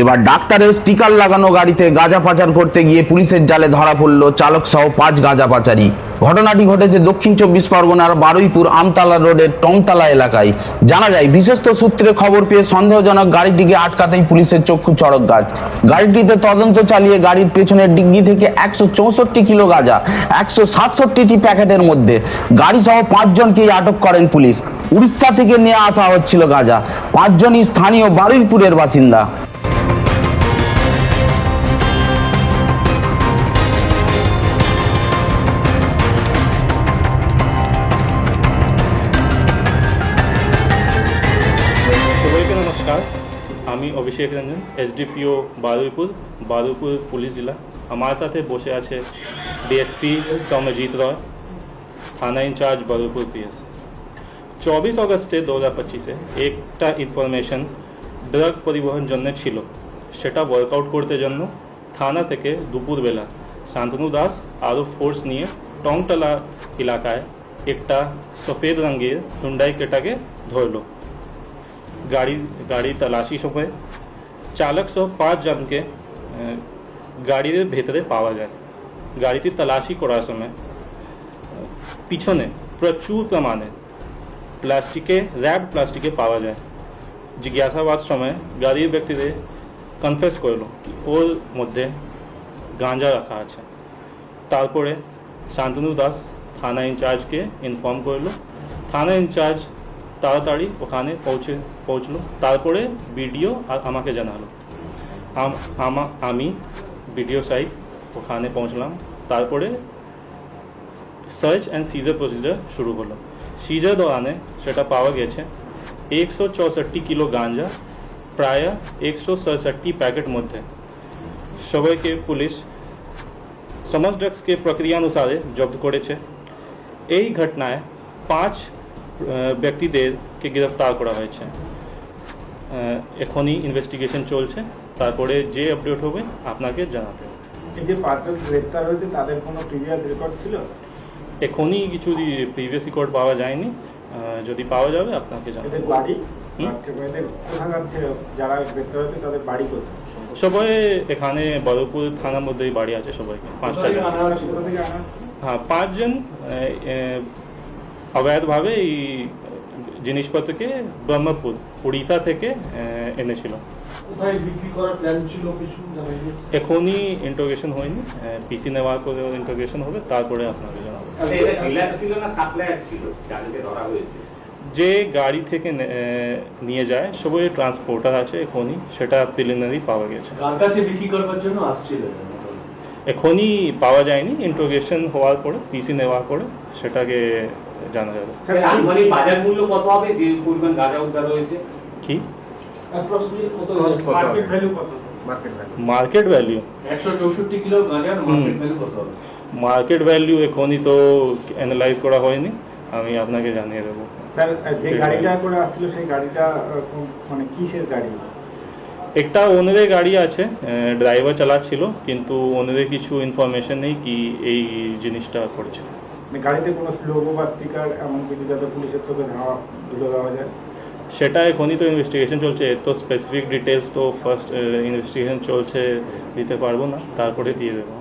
এবার ডাক্তারের স্টিকার লাগানো গাড়িতে গাঁজা পাচার করতে গিয়ে পুলিশের জালে ধরা পড়ল চালক সহ 5 গাঁজা পাচারী। ঘটনাটি ঘটেছে দক্ষিণ 24 পরগনার বারুইপুর আমতলা রোডের টংতলা এলাকায়। জানা যায়, বিশ্বস্ত সূত্রে খবর পেয়ে সন্দেহজনক গাড়িটিকে আটকাতেই পুলিশের চক্ষু চড়ক গাছ। গাড়িটিতে তদন্ত চালিয়ে গাড়ির পেছনের ডিগ্গি থেকে 164 কিলো গাঁজা, 167টি প্যাকেটের মধ্যে গাড়ি সহ 5 জনকেই আটক করেন পুলিশ। উড়িষ্যা থেকে নিয়ে আসা হচ্ছিল গাঁজা। 5 জনই স্থানীয় বারুইপুরের বাসিন্দা। সবাইকে নমস্কার, আমি অভিষেক রঞ্জন, এসডিপিও বারুইপুর পুলিশ জেলা। আমার সাথে বসে আছে ডিএসপি সৌম্যজিৎ রয়, থানা ইনচার্জ বারুইপুর পিএস। 24 অগস্টে 2025-এ একটা ইনফরমেশন ড্রাগ পরিবহন জন্য ছিল, সেটা ওয়ার্কআউট করতে জন্য থানা থেকে দুপুরবেলা শান্তনু দাস আরও ফোর্স নিয়ে টংতলা এলাকায় একটা সফেদ রঙের হুন্ডাই ক্রেটাকে ধরল। গাড়ি তল্লাশি সময় চালক সহ 5 জনকে গাড়ির ভেতরে পাওয়া যায়। গাড়িতে তল্লাশি করার সময় পিছনে প্রচুর প্রমাণে র্যাপ প্লাস্টিকে পাওয়া যায়। জিজ্ঞাসাবাদ সময় গাড়ির ব্যক্তিদের কনফেস করলো কি ওর মধ্যে গাঁজা রাখা আছে। তারপরে শান্তনু দাস থানা ইনচার্জকে ইনফর্ম করলো। থানা ইনচার্জ তাড়াতাড়ি ওখানে পৌঁছলো। তারপরে বিডিও আর আমাকে জানালো। আমি বিডিও সাইট ওখানে পৌঁছলাম। তারপরে সার্চ অ্যান্ড সিজার প্রসিজার শুরু হলো। সিজার দৌরানে সেটা পাওয়া গেছে 164 কিলো গাঁজা, প্রায় 167 প্যাকেট মধ্যে। সবাইকে পুলিশ সমস্ত ড্রাগসকে প্রক্রিয়ানুসারে জব্দ করেছে। এই ঘটনায় 5 ব্যক্তিদেরকে গ্রেফতার করা হয়েছে। এখনই ইনভেস্টিগেশন চলছে, তারপরে যে আপডেট হবে আপনাকে জানাতে হবে। এই যে 5 জন গ্রেফতার হয়েছে তাদের কোনো প্রিভিয়াস রেকর্ড ছিল? এখনই কিছু প্রিভিয়াস রেকর্ড পাওয়া যায়নি, যদি পাওয়া যাবে আপনাকে জানাতে হবে। বাড়ি কোথাকার ছিল যারা গ্রেফতার হয়েছে, তাদের বাড়ি কোথায়? সবাই এখানে বারুইপুর থানার মধ্যেই বাড়ি আছে সবাইকে। 5টা জন। হ্যাঁ, 5 জন অবৈধভাবে এই জিনিসপত্রকে ব্রহ্মপুর উড়িষ্যা থেকে এনেছিল। কোথায় বিক্রি করার প্ল্যান ছিল কিছু জানা গেছে? এখনই ইন্টারোগেশন হয়নি, পিসি নেওয়ার পরে ইন্টারোগেশন হবে, তারপরে আপনাকে জানাবো। যে গাড়ি থেকে নিয়ে যায় সবাই ট্রান্সপোর্টার আছে, এখনই সেটা প্রিলিমিনারি পাওয়া গেছে। কার কাছে বিক্রি করবার জন্য আসছিল? এখনই পাওয়া যায়নি, ইন্টারোগেশন হওয়ার পরে পিসি নেওয়ার পরে সেটাকে জানা যাবে। মানে বাজার মূল্য কত হবে যে পরিমাণ গাঁজা উদ্ধার হয়েছে? কি মার্কেট ভ্যালু 164 কিলো গাঁজার মার্কেট ভ্যালু কত হবে? মার্কেট ভ্যালু এখনই তো অ্যানালাইজ করা হয়নি, আমি আপনাকে জানিয়ে দেবো। স্যার, যে গাড়িটা করে আসছিল সেই গাড়িটা মানে কিসের গাড়ি? একটা ওনাদের গাড়ি আছে, ড্রাইভার চালাচ্ছিল, কিন্তু ওনাদের কিছু ইনফরমেশন নেই কি এই জিনিসটা করছে। গাড়িতে কোনো লোগো বা স্টিকার এমন কিছু যাতে পুলিশের চোখে ধুলো দেওয়া যায়? সেটা এখনই তো ইনভেস্টিগেশন চলছে, তো স্পেসিফিক ডিটেলস তো ফার্স্ট ইনভেস্টিগেশন চলছে, দিতে পারবো না, তারপরে দিয়ে দেবো।